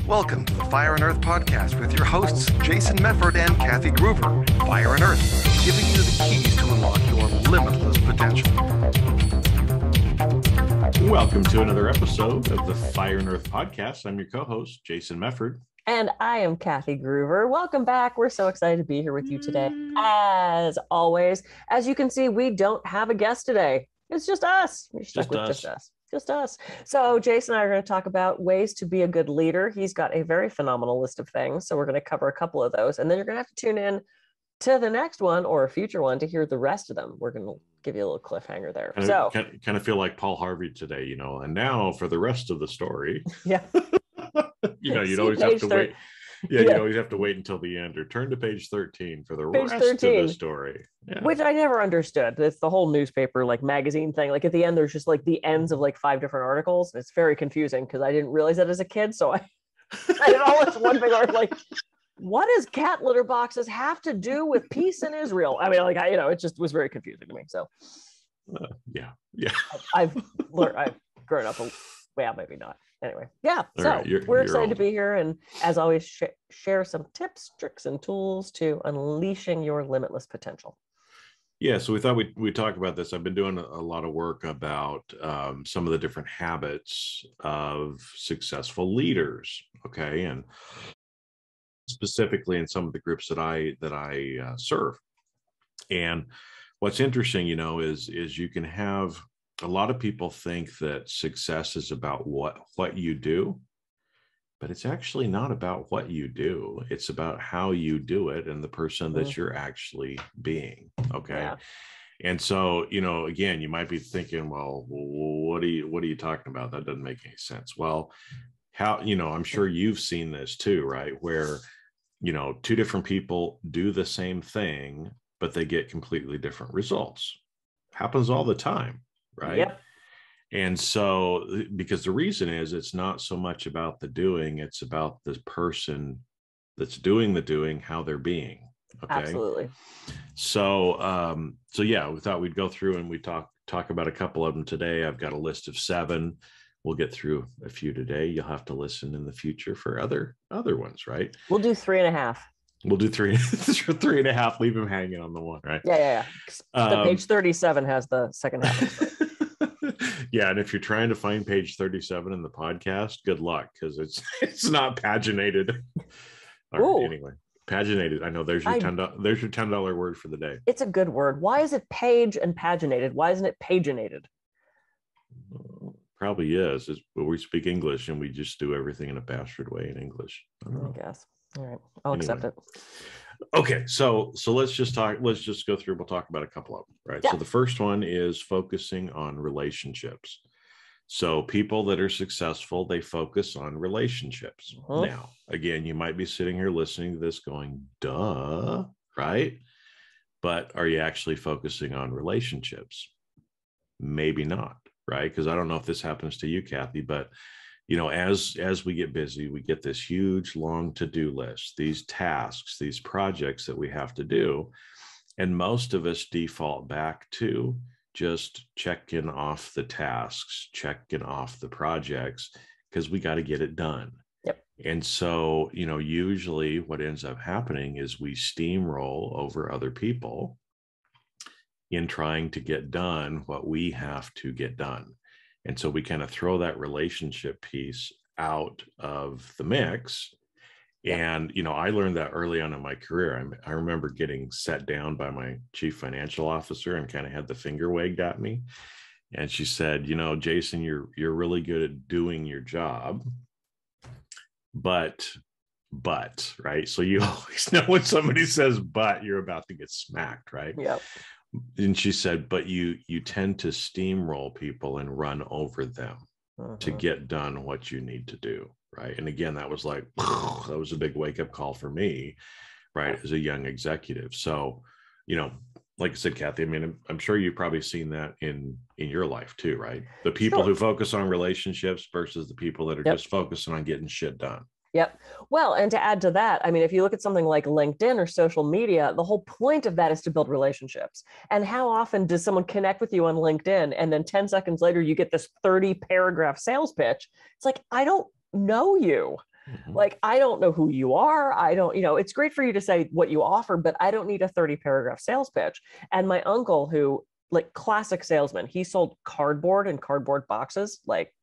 Welcome to the Fire and Earth podcast with your hosts, Jason Mefford and Kathy Groover. Fire and Earth, giving you the keys to unlock your limitless potential. Welcome to another episode of the Fire and Earth podcast. I'm your co-host, Jason Mefford. And I am Kathy Groover. Welcome back. We're so excited to be here with you today. As always, as you can see, we don't have a guest today. It's just us. We're stuck with just us. Just us. So Jason and I are going to talk about ways to be a good leader. He's got a very phenomenal list of things. So we're going to cover a couple of those. And then you're going to have to tune in to the next one or a future one to hear the rest of them. We're going to give you a little cliffhanger there. Kind of feel like Paul Harvey today, and now for the rest of the story. Yeah. You'd always have to wait. Yeah, you always have to wait until the end or turn to page 13 for the rest of the story. Yeah. Which I never understood. It's the whole newspaper, magazine thing. At the end, there's just the ends of 5 different articles. It's very confusing because I didn't realize that as a kid. So I did all this one big article. What does cat litter boxes have to do with peace in Israel? I mean, it just was very confusing to me. So yeah. I've grown up. Well, maybe not. Anyway, yeah. So we're excited to be here, and as always, share some tips, tricks, and tools to unleashing your limitless potential. Yeah, so we thought we'd talk about this. I've been doing a lot of work about some of the different habits of successful leaders. Okay, and specifically in some of the groups that I serve. And what's interesting, is you can have a lot of people think that success is about what you do, but it's actually not about what you do. It's about how you do it and the person that you're actually being. Okay. Yeah. And so, again, you might be thinking, well, what are you talking about? That doesn't make any sense. Well, I'm sure you've seen this too, right? Where, 2 different people do the same thing, but they get completely different results. Happens all the time. Right. Yep. And so, because the reason is it's not so much about the doing, it's about the person that's doing the doing, how they're being. Okay. Absolutely. So, yeah, we thought we'd go through and we talk about a couple of them today. I've got a list of 7. We'll get through a few today. You'll have to listen in the future for other ones, right? We'll do 3.5. We'll do 3.5. Leave him hanging on the one, right? Yeah. The page 37 has the second half. Yeah, and if you're trying to find page 37 in the podcast, good luck because it's not paginated. Right, anyway, paginated. I know there's your $10 word for the day. It's a good word. Why is it page and paginated? Why isn't it paginated? Probably is. But we speak English and we just do everything in a bastard way in English. I guess. All right, I'll accept it. Okay, so let's just go through. We'll talk about a couple of them, right? Yeah. So the first one is focusing on relationships. So people that are successful, they focus on relationships. Now, again, you might be sitting here listening to this going, duh, right? But are you actually focusing on relationships? Maybe not, right? Because I don't know if this happens to you, Kathy, but as we get busy, we get this huge, long to-do list, these tasks, these projects that we have to do. And most of us default back to just checking off the tasks, checking off the projects, because we got to get it done. Yep. And so, usually what ends up happening is we steamroll over other people in trying to get done what we have to get done. And so we kind of throw that relationship piece out of the mix. And, I learned that early on in my career. I remember getting sat down by my chief financial officer and kind of had the finger wagged at me. And she said, Jason, you're really good at doing your job, but, right? So you always know when somebody says, but, you're about to get smacked, right? Yep. And she said, but you tend to steamroll people and run over them to get done what you need to do. Right. And again, that was that was a big wake up call for me, right, as a young executive. So, like I said, Kathy, I mean, I'm sure you've probably seen that in your life too, right? The people who focus on relationships versus the people that are just focusing on getting shit done. Yep. Well, and to add to that, I mean, if you look at something like LinkedIn or social media, the whole point of that is to build relationships. And how often does someone connect with you on LinkedIn and then 10 seconds later, you get this 30-paragraph sales pitch? It's like, I don't know you. Like, I don't know who you are. I don't, it's great for you to say what you offer, but I don't need a 30-paragraph sales pitch. And my uncle, who, like, classic salesman, he sold cardboard and cardboard boxes. Like,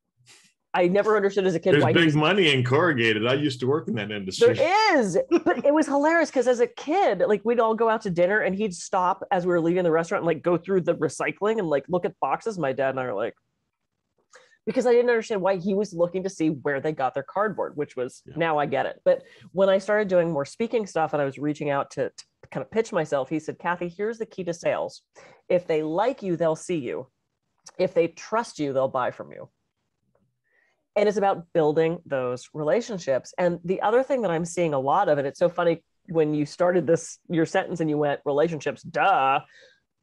I never understood as a kid There's why big money in corrugated. I used to work in that industry. There is, but it was hilarious because as a kid, like, we'd all go out to dinner and he'd stop as we were leaving the restaurant and, like, go through the recycling and, like, look at boxes. My dad and I are like, because I didn't understand why he was looking to see where they got their cardboard, which was, now I get it. But when I started doing more speaking stuff and I was reaching out to kind of pitch myself, he said, Kathy, here's the key to sales. If they like you, they'll see you. If they trust you, they'll buy from you. And it's about building those relationships. And the other thing that I'm seeing a lot of, and it's so funny when you started your sentence and you went relationships, duh.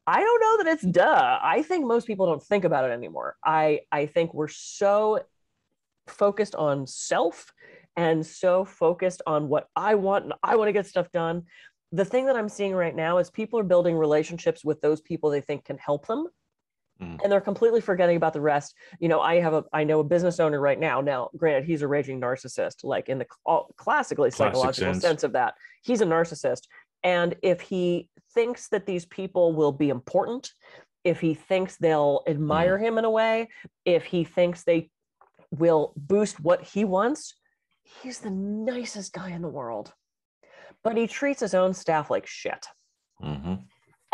I don't know that it's duh. I think most people don't think about it anymore. I think we're so focused on self and so focused on what I want, and I want to get stuff done. The thing that I'm seeing right now is people are building relationships with those people they think can help them. And they're completely forgetting about the rest. I know a business owner right now. Now, granted, he's a raging narcissist, like in the classically psychological sense of that. He's a narcissist. And if he thinks that these people will be important, if he thinks they'll admire him in a way, if he thinks they will boost what he wants, he's the nicest guy in the world. But he treats his own staff like shit.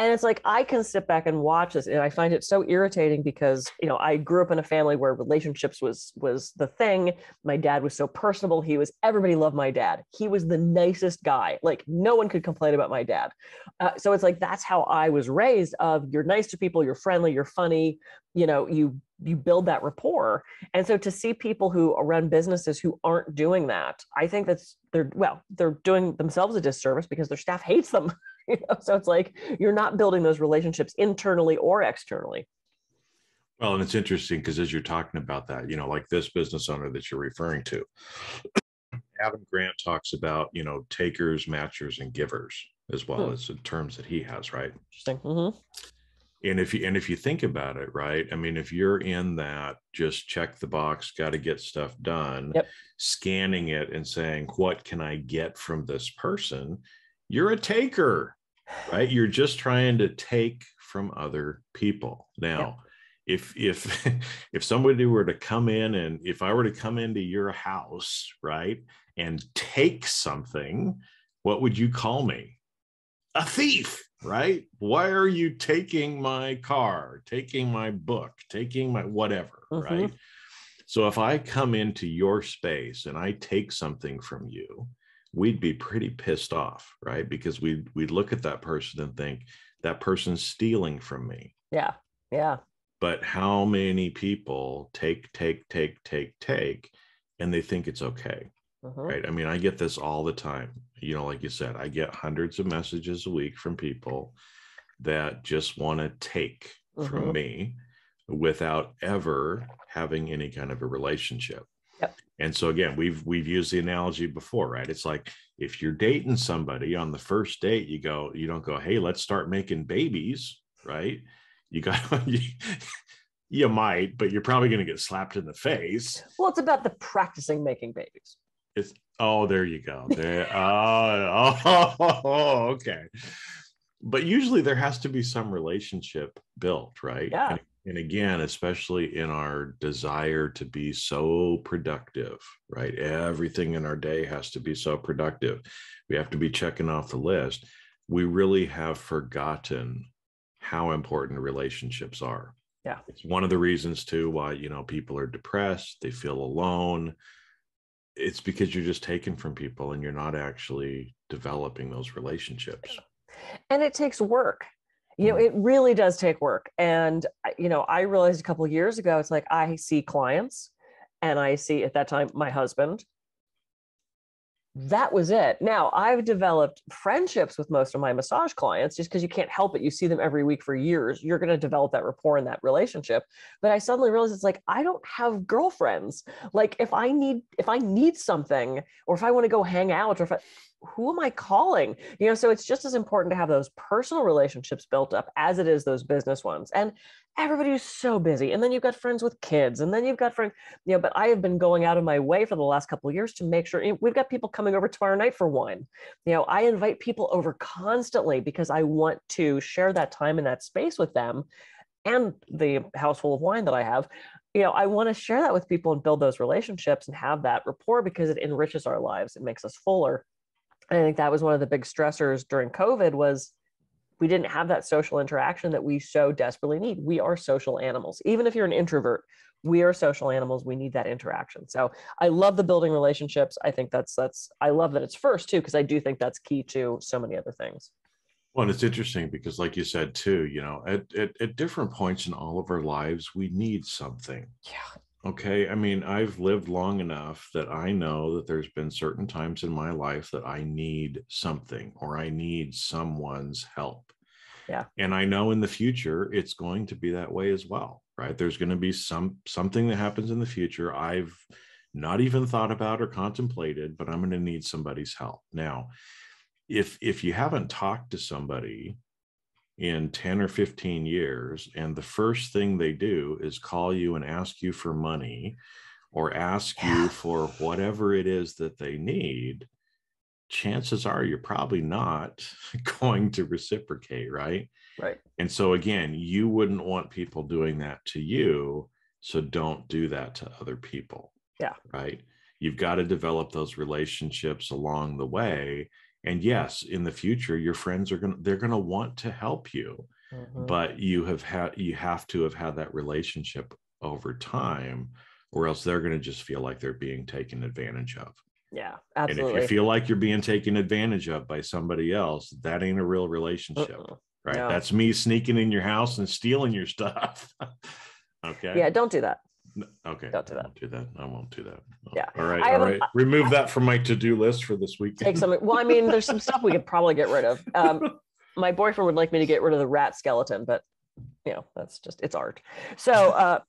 And it's like, I can sit back and watch this, and I find it so irritating because, I grew up in a family where relationships was the thing. My dad was so personable. Everybody loved my dad. He was the nicest guy. Like, no one could complain about my dad. So it's like, that's how I was raised, of you're nice to people, you're friendly, you're funny, you build that rapport. And so to see people who run businesses who aren't doing that, I think they're doing themselves a disservice because their staff hates them. So it's like, you're not building those relationships internally or externally. Well, and it's interesting because as you're talking about that, like this business owner that you're referring to, Adam Grant talks about, takers, matchers, and givers, as well as the terms that he has, right? Interesting. And if you think about it, right, I mean, if you're in that just check the box, got to get stuff done, scanning it and saying, what can I get from this person? You're a taker, right? You're just trying to take from other people. Now, if somebody were to come in, and if I were to come into your house, right, and take something, what would you call me? A thief, right? Why are you taking my car, taking my book, taking my whatever, right? So if I come into your space and I take something from you, we'd be pretty pissed off, right? Because we'd look at that person and think that person's stealing from me. Yeah. But how many people take, and they think it's okay, right? I mean, I get this all the time. Like you said, I get hundreds of messages a week from people that just want to take from me without ever having any kind of a relationship. And so again, we've used the analogy before, right? It's like, if you're dating somebody on the first date, you don't go, hey, let's start making babies, right? You might, but you're probably going to get slapped in the face. Well, it's about the practicing making babies. There you go. Okay. But usually there has to be some relationship built, right? Yeah. And again, especially in our desire to be so productive, right? Everything in our day has to be so productive. We have to be checking off the list. We really have forgotten how important relationships are. Yeah. It's one of the reasons too why, people are depressed, they feel alone. It's because you're just taking from people and you're not actually developing those relationships. And it takes work. It really does take work. And, I realized a couple of years ago, it's like, I see clients and I see at that time, my husband. That was it. Now I've developed friendships with most of my massage clients just because you can't help it. You see them every week for years. You're going to develop that rapport and that relationship. But I suddenly realized it's like, I don't have girlfriends. Like if I need something, or if I want to go hang out, or who am I calling? So it's just as important to have those personal relationships built up as it is those business ones. And everybody's so busy. And then you've got friends with kids, and then you've got friends, but I have been going out of my way for the last couple of years to make sure we've got people coming over tomorrow night for wine. I invite people over constantly because I want to share that time and that space with them and the house full of wine that I have. I want to share that with people and build those relationships and have that rapport because it enriches our lives. It makes us fuller. And I think that was one of the big stressors during COVID was we didn't have that social interaction that we so desperately need. We are social animals. Even if you're an introvert, we are social animals. We need that interaction. So I love the building relationships. I think I love that it's first too, because I do think that's key to so many other things. Well, and it's interesting because like you said, too, at different points in all of our lives, we need something. Yeah. Okay. I mean, I've lived long enough that I know that there's been certain times in my life that I need something or I need someone's help. Yeah. And I know in the future, it's going to be that way as well, right? There's going to be something that happens in the future I've not even thought about or contemplated, but I'm going to need somebody's help. Now, if you haven't talked to somebody in 10 or 15 years, and the first thing they do is call you and ask you for money or ask you for whatever it is that they need, chances are you're probably not going to reciprocate, right? Right. And so again, you wouldn't want people doing that to you. So don't do that to other people. Yeah. Right. You've got to develop those relationships along the way. And yes, in the future, your friends they're going to want to help you, but you have to have had that relationship over time, or else they're going to just feel like they're being taken advantage of. Yeah, absolutely. And if you feel like you're being taken advantage of by somebody else, that ain't a real relationship, right? No. That's me sneaking in your house and stealing your stuff. Okay. Yeah, don't do that. Okay. Don't do that. I won't do that. Yeah. All right. Remove that from my to-do list for this week. Take some. Well, I mean, there's some stuff we could probably get rid of. My boyfriend would like me to get rid of the rat skeleton, but that's just, it's art. So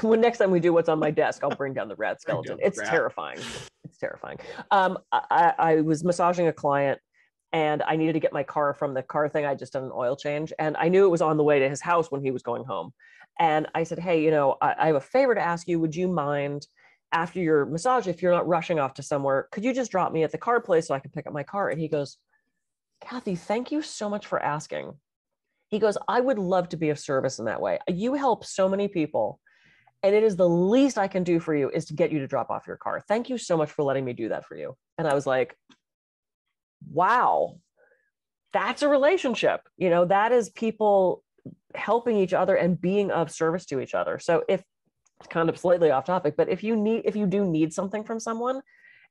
when next time we do what's on my desk, I'll bring down the rat skeleton. It's terrifying. It's terrifying. I was massaging a client and I needed to get my car from the car thing. I just done an oil change and I knew it was on the way to his house when he was going home. And I said, hey, I have a favor to ask you. Would you mind after your massage, if you're not rushing off to somewhere, could you just drop me at the car place so I can pick up my car? And he goes, Kathy, thank you so much for asking. He goes, I would love to be of service in that way. You help so many people. And it is the least I can do for you is to get you to drop off your car. Thank you so much for letting me do that for you. And I was like, wow, that's a relationship. That is people helping each other and being of service to each other. So if it's kind of slightly off topic, but if you do need something from someone,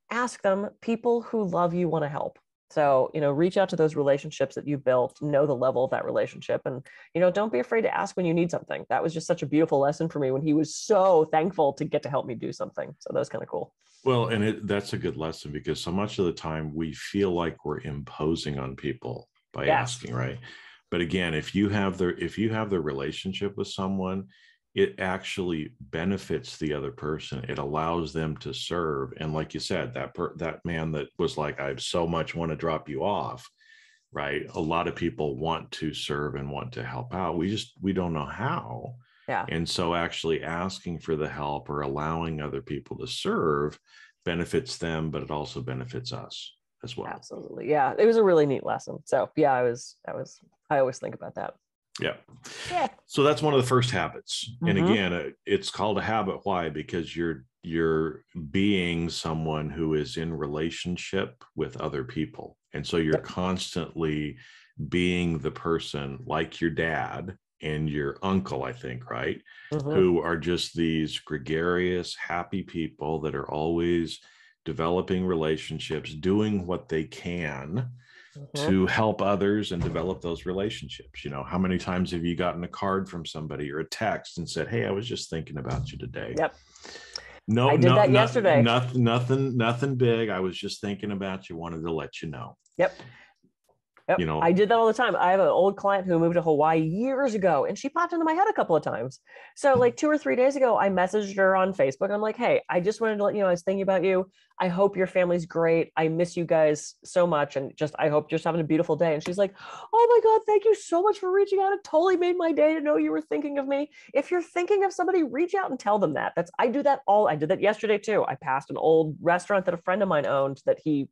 ask them. People who love you want to help. So, reach out to those relationships that you've built, know the level of that relationship. And, don't be afraid to ask when you need something. That was just such a beautiful lesson for me when he was so thankful to get to help me do something. So that was kind of cool. Well, and that's a good lesson because so much of the time we feel like we're imposing on people by asking, right? But again, if you have the relationship with someone, it actually benefits the other person. It allows them to serve. And like you said, that man that was like, I so much want to drop you off, right? A lot of people want to serve and want to help out. We don't know how. Yeah. And so actually asking for the help or allowing other people to serve benefits them, but it also benefits us as well. Absolutely. Yeah. It was a really neat lesson. So yeah, I always think about that. Yeah. So that's one of the first habits. And again, it's called a habit. Why? Because you're being someone who is in relationship with other people. And so you're constantly being the person like your dad and your uncle, I think, right? Who are just these gregarious, happy people that are always developing relationships, doing what they can to help others and develop those relationships. How many times have you gotten a card from somebody or a text and said, hey, I was just thinking about you today. Yep. No, I did that yesterday. Nothing big. I was just thinking about you, wanted to let you know. Yep. Yep. You know, I did that all the time. I have an old client who moved to Hawaii years ago, and she popped into my head a couple of times. So like 2 or 3 days ago, I messaged her on Facebook. I'm like, hey, I just wanted to let you know I was thinking about you. I hope your family's great. I miss you guys so much. And just, I hope you're just having a beautiful day. And she's like, oh my God, thank you so much for reaching out. It totally made my day to know you were thinking of me. If you're thinking of somebody, reach out and tell them that. I did that yesterday too. I passed an old restaurant that a friend of mine owned that he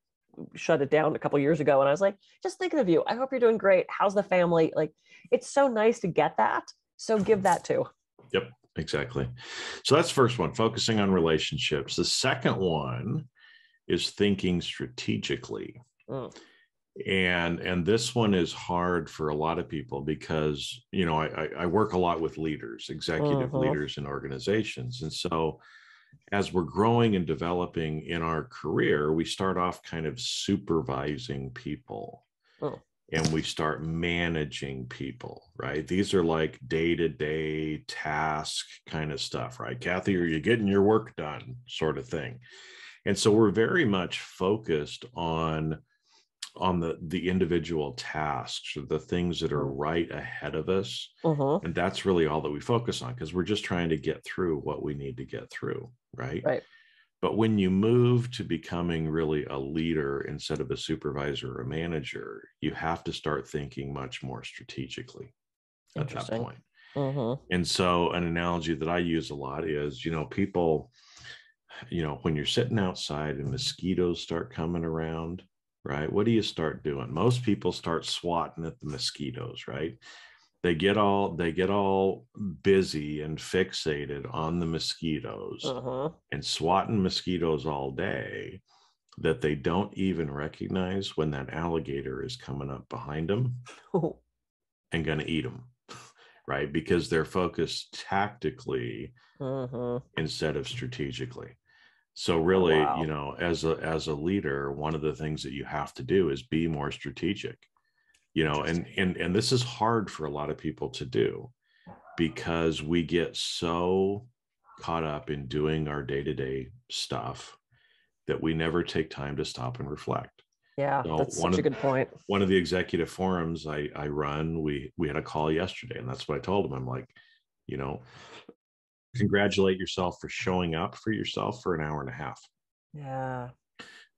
shut it down a couple years ago. And I was like, just thinking of you. I hope you're doing great. How's the family? Like, it's so nice to get that. So give that too. Yep, exactly. So that's the first one, focusing on relationships. The second one is thinking strategically. And this one is hard for a lot of people because, you know, I work a lot with leaders, executive leaders in organizations. And so as we're growing and developing in our career, we start off kind of supervising people and we start managing people, right? These are like day-to-day task kind of stuff, right? Kathy, are you getting your work done sort of thing? And so we're very much focused on the individual tasks or the things that are right ahead of us. And that's really all that we focus on because we're just trying to get through what we need to get through, right? But when you move to becoming really a leader instead of a supervisor or a manager, you have to start thinking much more strategically at that point. And so an analogy that I use a lot is, you know, people, you know, when you're sitting outside and mosquitoes start coming around, right? What do you start doing? Most people start swatting at the mosquitoes, right? They get all busy and fixated on the mosquitoes and swatting mosquitoes all day that they don't even recognize when that alligator is coming up behind them and going to eat them, right? Because they're focused tactically instead of strategically. So really, you know, as a leader, one of the things that you have to do is be more strategic, you know, and this is hard for a lot of people to do because we get so caught up in doing our day-to-day stuff that we never take time to stop and reflect. Yeah, so that's such a good point. One of the executive forums I run, we had a call yesterday, and that's what I told them. I'm like, you know, congratulate yourself for showing up for yourself for an hour and a half. Yeah.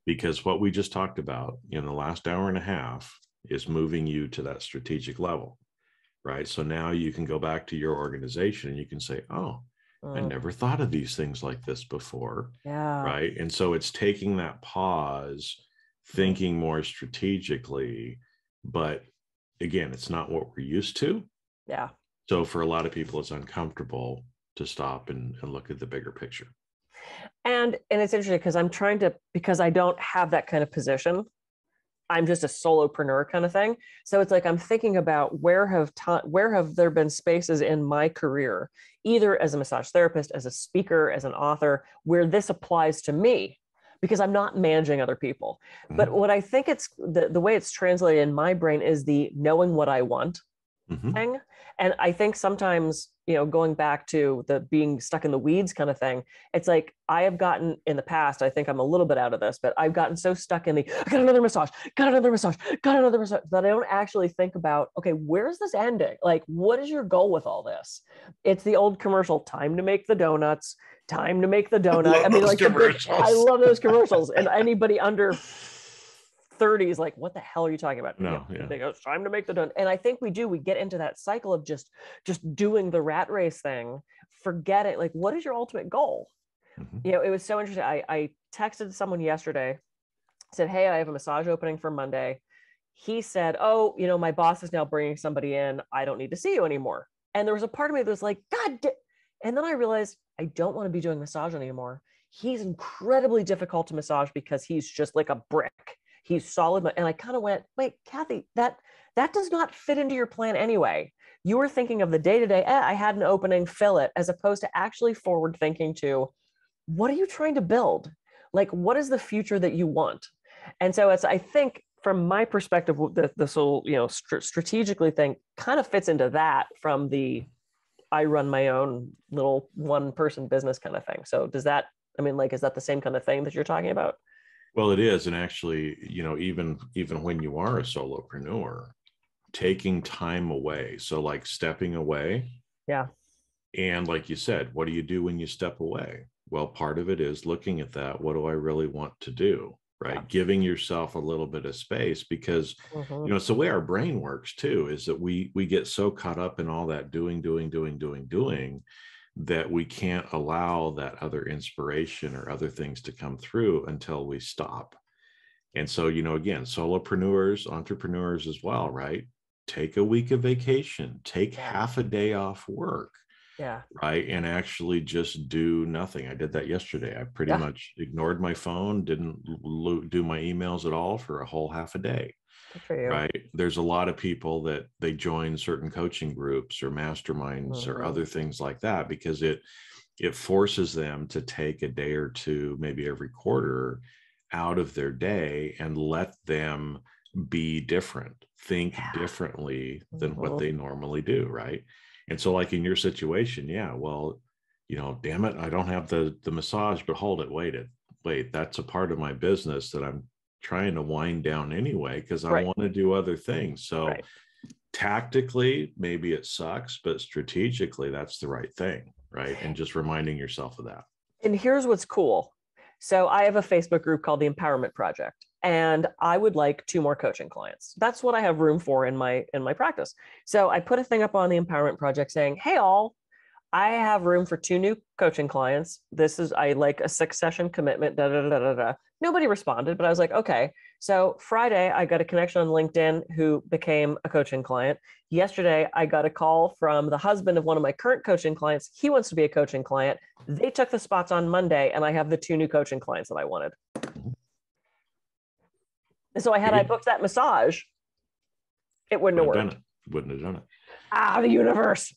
Because what we just talked about in the last hour and a half is moving you to that strategic level, right? So now you can go back to your organization and you can say, oh, I never thought of these things like this before. Yeah. Right. And so it's taking that pause, thinking more strategically, but again, it's not what we're used to. Yeah. So for a lot of people, it's uncomfortable to stop and look at the bigger picture. And it's interesting because I don't have that kind of position. I'm just a solopreneur kind of thing. So it's like, I'm thinking about where have there been spaces in my career, either as a massage therapist, as a speaker, as an author, where this applies to me, because I'm not managing other people. But what I think it's the way it's translated in my brain is the knowing what I want thing. And I think sometimes, you know, going back to the being stuck in the weeds kind of thing, it's like I have gotten in the past, I think I'm a little bit out of this, but I've gotten so stuck in I got another massage, that I don't actually think about, okay, where's this ending? Like, what is your goal with all this? It's the old commercial, time to make the donuts, time to make the donut. I mean, like, I love those commercials. And anybody under 30 is like, what the hell are you talking about? No, They go, it's time to make the donut. And I think we get into that cycle of just doing the rat race thing, forget it. Like, what is your ultimate goal? You know, it was so interesting. I texted someone yesterday, said, hey, I have a massage opening for Monday. He said, oh, you know, my boss is now bringing somebody in. I don't need to see you anymore. And there was a part of me that was like, and then I realized I don't want to be doing massage anymore. He's incredibly difficult to massage because he's just like a brick. He's solid. And I kind of went, wait, Kathy, that does not fit into your plan anyway. You were thinking of the day-to-day, I had an opening, fill it, as opposed to actually forward thinking to, what are you trying to build? Like, what is the future that you want? And so I think from my perspective, this whole, you know, strategically thing kind of fits into that from the, I run my own little one-person business kind of thing. So does that, I mean, like, is that the same kind of thing that you're talking about? Well, it is. And actually, even when you are a solopreneur, taking time away. So like stepping away. Yeah. And like you said, what do you do when you step away? Well, part of it is looking at that. What do I really want to do? Right. Yeah. Giving yourself a little bit of space, because, it's the way our brain works too, is that we get so caught up in all that doing, that we can't allow that other inspiration or other things to come through until we stop. And so, again, solopreneurs, entrepreneurs as well, right? Take a week of vacation, take half a day off work. Yeah. Right. And actually just do nothing. I did that yesterday. I pretty much ignored my phone, didn't do my emails at all for a whole half a day. Good for you. Right. There's a lot of people that they join certain coaching groups or masterminds or other things like that, because it forces them to take a day or two, maybe every quarter, out of their day and let them be different, think differently than what they normally do. Right. And so like in your situation, well, damn it, I don't have the massage, but hold it, wait, that's a part of my business that I'm trying to wind down anyway, because I want to do other things. So tactically, maybe it sucks, but strategically, that's the right thing. Right. And just reminding yourself of that. And here's what's cool. So I have a Facebook group called the Empowerment Project, and I would like 2 more coaching clients. That's what I have room for in my practice. So I put a thing up on the Empowerment Project saying, hey, all, I have room for 2 new coaching clients. I like a 6-session commitment, da, da, da, da, da. Nobody responded, but I was like, okay. So Friday, I got a connection on LinkedIn who became a coaching client. Yesterday, I got a call from the husband of one of my current coaching clients. He wants to be a coaching client. They took the spots on Monday, and I have the 2 new coaching clients that I wanted. And so I booked that massage, it wouldn't have worked. Wouldn't have done it. The universe.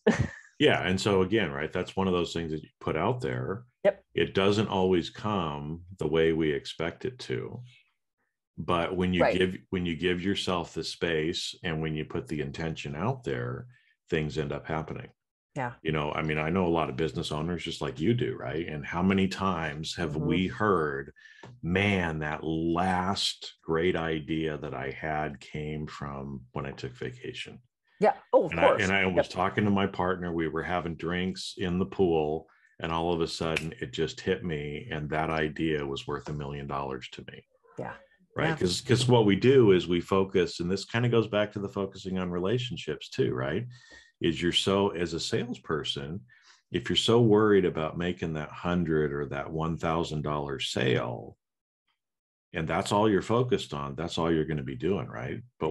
Yeah. And so again, right, that's one of those things that you put out there. Yep. It doesn't always come the way we expect it to. But when you give yourself the space and when you put the intention out there, things end up happening. Yeah. I mean, I know a lot of business owners just like you do, right? And how many times have we heard, man, that last great idea that I had came from when I took vacation. Yeah. Oh, of course. I was talking to my partner. We were having drinks in the pool, and all of a sudden it just hit me. And that idea was worth $1 million to me. Yeah. Right. Because what we do is we focus, and this kind of goes back to the focusing on relationships too, right? Is as a salesperson, if you're so worried about making that $100 or that $1,000 sale, and that's all you're focused on, that's all you're going to be doing, right? But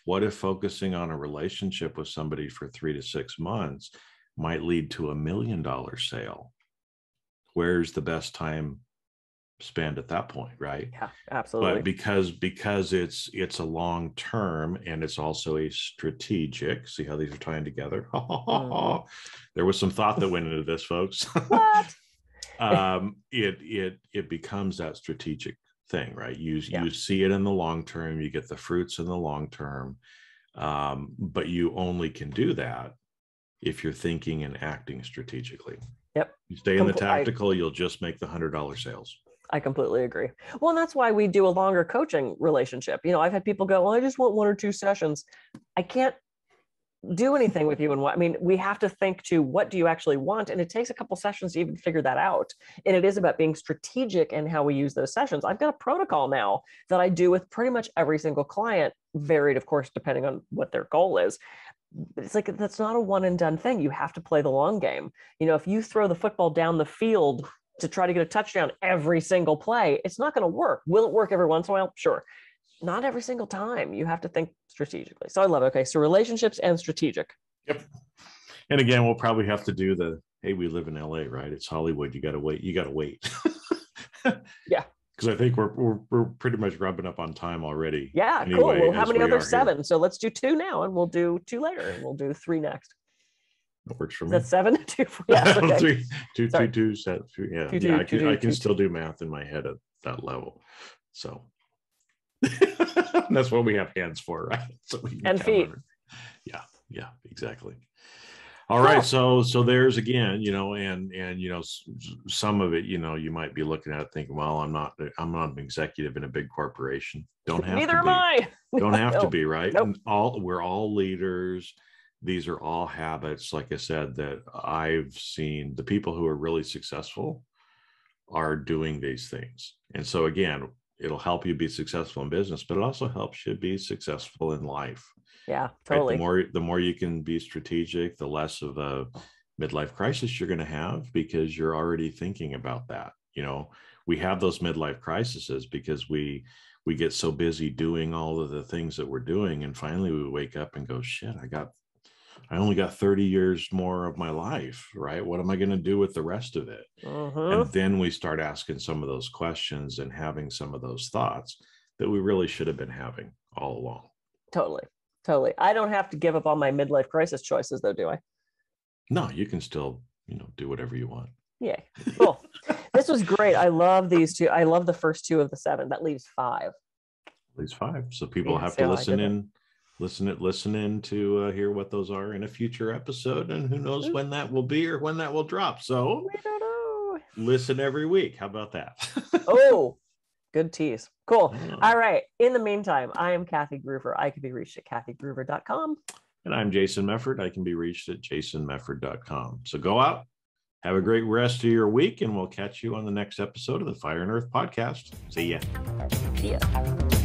what if focusing on a relationship with somebody for 3 to 6 months might lead to $1 million sale? Where's the best time spent at that point, right? Yeah, absolutely. But because it's a long term, and it's also a strategic. See how these are tying together? There was some thought that went into this, folks. What? It becomes that strategic thing, right? You see it in the long term, you get the fruits in the long term, but you only can do that if you're thinking and acting strategically. Yep. You stay in the tactical, you'll just make the $100 sales. I completely agree. Well, and that's why we do a longer coaching relationship. I've had people go, well, I just want 1 or 2 sessions. I can't do anything with you. And we have to think to what do you actually want? And it takes a couple sessions to even figure that out. And it is about being strategic in how we use those sessions. I've got a protocol now that I do with pretty much every single client, varied, of course, depending on what their goal is. But it's like, that's not a one and done thing. You have to play the long game. If you throw the football down the field to try to get a touchdown every single play, it's not going to work. Will it work every once in a while? Sure. Not every single time. You have to think strategically. So I love it. Okay. So relationships and strategic. Yep. And again, we'll probably have to do hey, we live in LA, right? It's Hollywood. You got to wait. Yeah. Because I think we're pretty much rubbing up on time already. Yeah. Anyway, cool. Well, how many other 7? Here. So let's do 2 now, and we'll do 2 later, and we'll do 3 next. That works for me. That's 7? 2, 4, yeah. Okay. 3, 2, 2, 2, 7, 3, yeah. I can still do math in my head at that level. So that's what we have hands for, right? So we can and feet. Yeah, exactly. All right. So there's again, and some of it, you might be looking at it thinking, well, I'm not an executive in a big corporation. Don't have Neither to am be. I. Don't have to Nope. be, right? Nope. And we're all leaders. These are all habits, like I said, that I've seen. The people who are really successful are doing these things. And so again, it'll help you be successful in business, but it also helps you be successful in life. Yeah, totally. Right? The more you can be strategic, the less of a midlife crisis you're going to have, because you're already thinking about that. We have those midlife crises because we get so busy doing all of the things that we're doing, and finally we wake up and go, shit, I only got 30 years more of my life, right? What am I going to do with the rest of it? And then we start asking some of those questions and having some of those thoughts that we really should have been having all along. Totally. I don't have to give up all my midlife crisis choices, though, do I? No, you can still, do whatever you want. Yeah. Cool. This was great. I love these two. I love the first 2 of the 7. That leaves 5. Leaves 5. So people have to listen in to hear what those are in a future episode, and who knows when that will be or when that will drop. So we don't know. Listen every week. How about that? Oh, good tease. Cool. All right. In the meantime, I am Kathy Groover. I can be reached at kathygroover.com. And I'm Jason Mefford. I can be reached at jasonmefford.com. So go out, have a great rest of your week, and we'll catch you on the next episode of the Fire and Earth podcast. See ya. See ya.